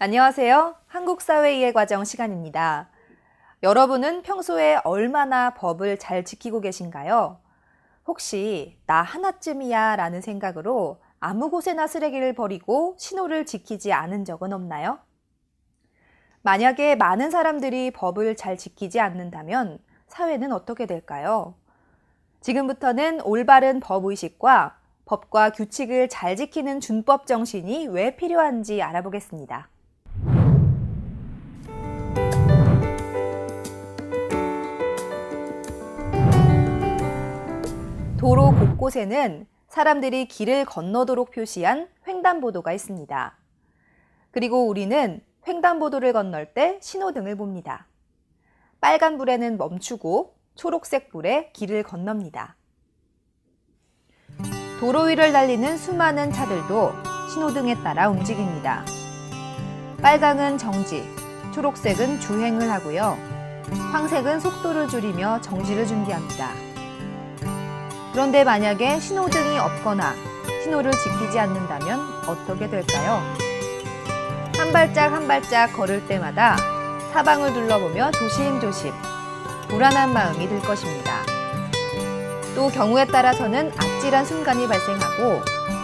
안녕하세요. 한국사회이해 과정 시간입니다. 여러분은 평소에 얼마나 법을 잘 지키고 계신가요? 혹시 나 하나쯤이야 라는 생각으로 아무 곳에나 쓰레기를 버리고 신호를 지키지 않은 적은 없나요? 만약에 많은 사람들이 법을 잘 지키지 않는다면 사회는 어떻게 될까요? 지금부터는 올바른 법의식과 법과 규칙을 잘 지키는 준법 정신이 왜 필요한지 알아보겠습니다. 도로 곳곳에는 사람들이 길을 건너도록 표시한 횡단보도가 있습니다. 그리고 우리는 횡단보도를 건널 때 신호등을 봅니다. 빨간 불에는 멈추고 초록색 불에 길을 건넙니다. 도로 위를 달리는 수많은 차들도 신호등에 따라 움직입니다. 빨강은 정지, 초록색은 주행을 하고요. 황색은 속도를 줄이며 정지를 준비합니다. 그런데 만약에 신호등이 없거나 신호를 지키지 않는다면 어떻게 될까요? 한 발짝 한 발짝 걸을 때마다 사방을 둘러보며 조심조심 불안한 마음이 들 것입니다. 또 경우에 따라서는 아찔한 순간이 발생하고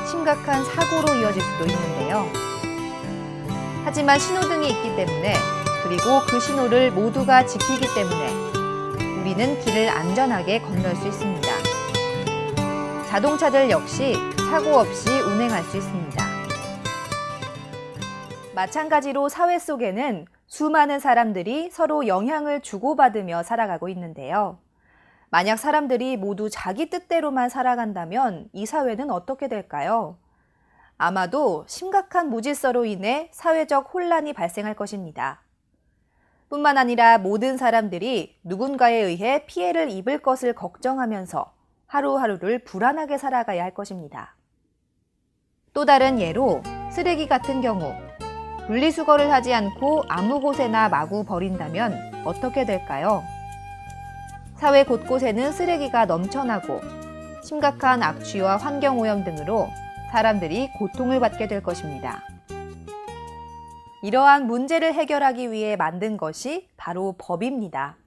심각한 사고로 이어질 수도 있는데요. 하지만 신호등이 있기 때문에 그리고 그 신호를 모두가 지키기 때문에 우리는 길을 안전하게 건널 수 있습니다. 자동차들 역시 사고 없이 운행할 수 있습니다. 마찬가지로 사회 속에는 수많은 사람들이 서로 영향을 주고받으며 살아가고 있는데요. 만약 사람들이 모두 자기 뜻대로만 살아간다면 이 사회는 어떻게 될까요? 아마도 심각한 무질서로 인해 사회적 혼란이 발생할 것입니다. 뿐만 아니라 모든 사람들이 누군가에 의해 피해를 입을 것을 걱정하면서 하루하루를 불안하게 살아가야 할 것입니다. 또 다른 예로 쓰레기 같은 경우 분리수거를 하지 않고 아무 곳에나 마구 버린다면 어떻게 될까요? 사회 곳곳에는 쓰레기가 넘쳐나고 심각한 악취와 환경오염 등으로 사람들이 고통을 받게 될 것입니다. 이러한 문제를 해결하기 위해 만든 것이 바로 법입니다.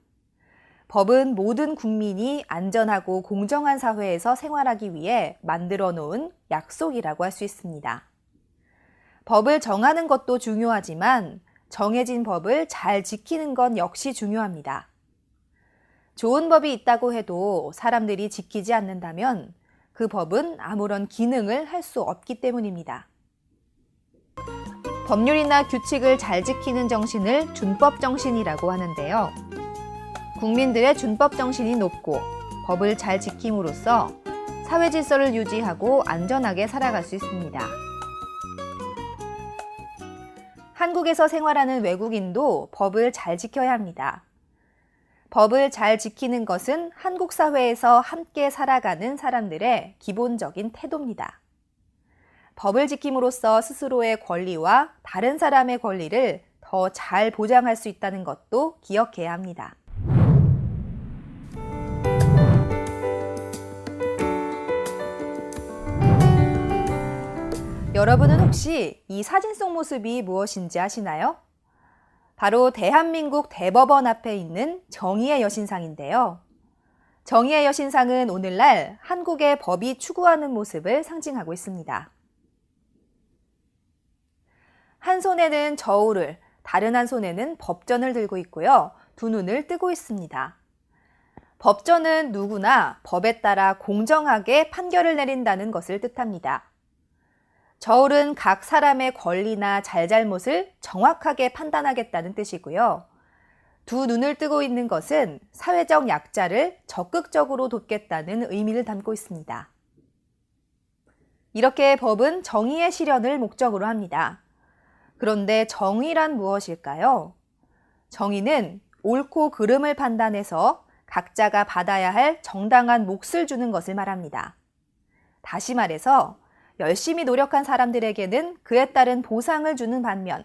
법은 모든 국민이 안전하고 공정한 사회에서 생활하기 위해 만들어 놓은 약속이라고 할 수 있습니다. 법을 정하는 것도 중요하지만 정해진 법을 잘 지키는 건 역시 중요합니다. 좋은 법이 있다고 해도 사람들이 지키지 않는다면 그 법은 아무런 기능을 할 수 없기 때문입니다. 법률이나 규칙을 잘 지키는 정신을 준법 정신이라고 하는데요. 국민들의 준법 정신이 높고 법을 잘 지킴으로써 사회 질서를 유지하고 안전하게 살아갈 수 있습니다. 한국에서 생활하는 외국인도 법을 잘 지켜야 합니다. 법을 잘 지키는 것은 한국 사회에서 함께 살아가는 사람들의 기본적인 태도입니다. 법을 지킴으로써 스스로의 권리와 다른 사람의 권리를 더 잘 보장할 수 있다는 것도 기억해야 합니다. 여러분은 혹시 이 사진 속 모습이 무엇인지 아시나요? 바로 대한민국 대법원 앞에 있는 정의의 여신상인데요. 정의의 여신상은 오늘날 한국의 법이 추구하는 모습을 상징하고 있습니다. 한 손에는 저울을, 다른 한 손에는 법전을 들고 있고요. 두 눈을 뜨고 있습니다. 법전은 누구나 법에 따라 공정하게 판결을 내린다는 것을 뜻합니다. 저울은 각 사람의 권리나 잘잘못을 정확하게 판단하겠다는 뜻이고요. 두 눈을 뜨고 있는 것은 사회적 약자를 적극적으로 돕겠다는 의미를 담고 있습니다. 이렇게 법은 정의의 실현을 목적으로 합니다. 그런데 정의란 무엇일까요? 정의는 옳고 그름을 판단해서 각자가 받아야 할 정당한 몫을 주는 것을 말합니다. 다시 말해서 열심히 노력한 사람들에게는 그에 따른 보상을 주는 반면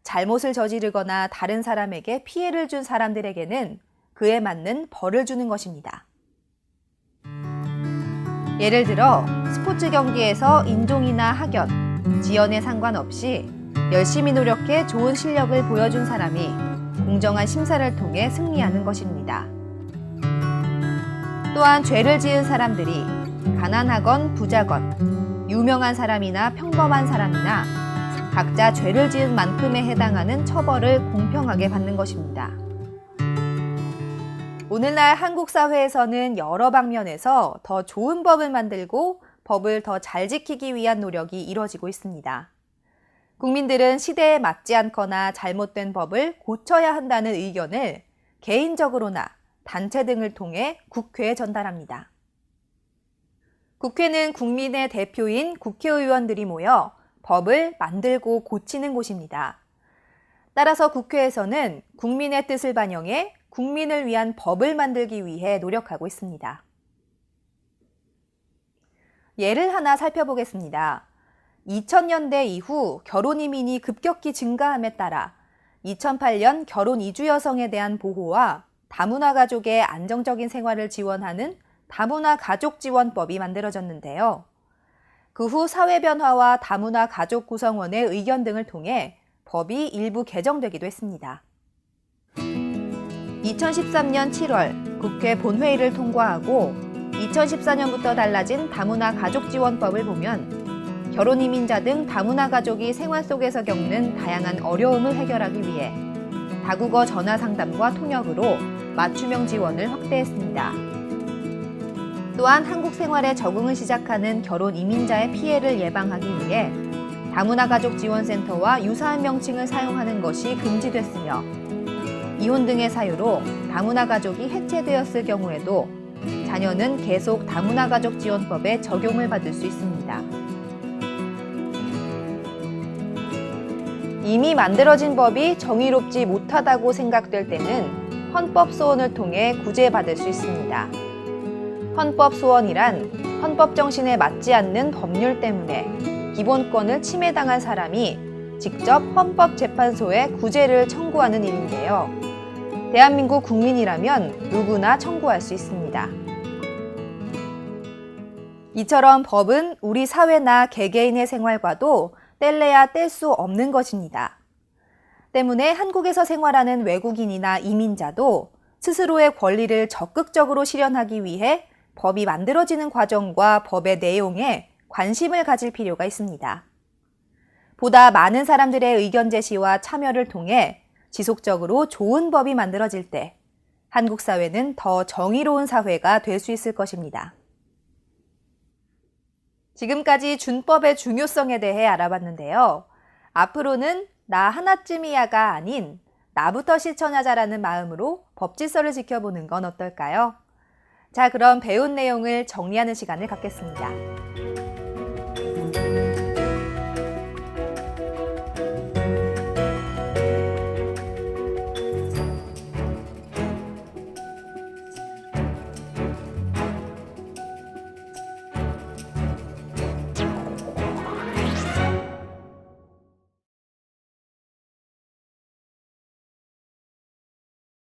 잘못을 저지르거나 다른 사람에게 피해를 준 사람들에게는 그에 맞는 벌을 주는 것입니다. 예를 들어 스포츠 경기에서 인종이나 학연, 지연에 상관없이 열심히 노력해 좋은 실력을 보여준 사람이 공정한 심사를 통해 승리하는 것입니다. 또한 죄를 지은 사람들이 가난하건 부자건 유명한 사람이나 평범한 사람이나 각자 죄를 지은 만큼에 해당하는 처벌을 공평하게 받는 것입니다. 오늘날 한국 사회에서는 여러 방면에서 더 좋은 법을 만들고 법을 더 잘 지키기 위한 노력이 이뤄지고 있습니다. 국민들은 시대에 맞지 않거나 잘못된 법을 고쳐야 한다는 의견을 개인적으로나 단체 등을 통해 국회에 전달합니다. 국회는 국민의 대표인 국회의원들이 모여 법을 만들고 고치는 곳입니다. 따라서 국회에서는 국민의 뜻을 반영해 국민을 위한 법을 만들기 위해 노력하고 있습니다. 예를 하나 살펴보겠습니다. 2000년대 이후 결혼 이민이 급격히 증가함에 따라 2008년 결혼 이주 여성에 대한 보호와 다문화 가족의 안정적인 생활을 지원하는 다문화 가족 지원법이 만들어졌는데요. 그 후 사회 변화와 다문화 가족 구성원의 의견 등을 통해 법이 일부 개정되기도 했습니다. 2013년 7월 국회 본회의를 통과하고 2014년부터 달라진 다문화 가족 지원법을 보면 결혼 이민자 등 다문화 가족이 생활 속에서 겪는 다양한 어려움을 해결하기 위해 다국어 전화 상담과 통역으로 맞춤형 지원을 확대했습니다. 또한 한국 생활에 적응을 시작하는 결혼 이민자의 피해를 예방하기 위해 다문화 가족 지원센터와 유사한 명칭을 사용하는 것이 금지됐으며 이혼 등의 사유로 다문화 가족이 해체되었을 경우에도 자녀는 계속 다문화 가족 지원법에 적용을 받을 수 있습니다. 이미 만들어진 법이 정의롭지 못하다고 생각될 때는 헌법 소원을 통해 구제받을 수 있습니다. 헌법 소원이란 헌법 정신에 맞지 않는 법률 때문에 기본권을 침해당한 사람이 직접 헌법재판소에 구제를 청구하는 일인데요. 대한민국 국민이라면 누구나 청구할 수 있습니다. 이처럼 법은 우리 사회나 개개인의 생활과도 뗄래야 뗄 수 없는 것입니다. 때문에 한국에서 생활하는 외국인이나 이민자도 스스로의 권리를 적극적으로 실현하기 위해 법이 만들어지는 과정과 법의 내용에 관심을 가질 필요가 있습니다. 보다 많은 사람들의 의견 제시와 참여를 통해 지속적으로 좋은 법이 만들어질 때 한국 사회는 더 정의로운 사회가 될 수 있을 것입니다. 지금까지 준법의 중요성에 대해 알아봤는데요. 앞으로는 나 하나쯤이야가 아닌 나부터 실천하자라는 마음으로 법질서를 지켜보는 건 어떨까요? 자, 그럼 배운 내용을 정리하는 시간을 갖겠습니다.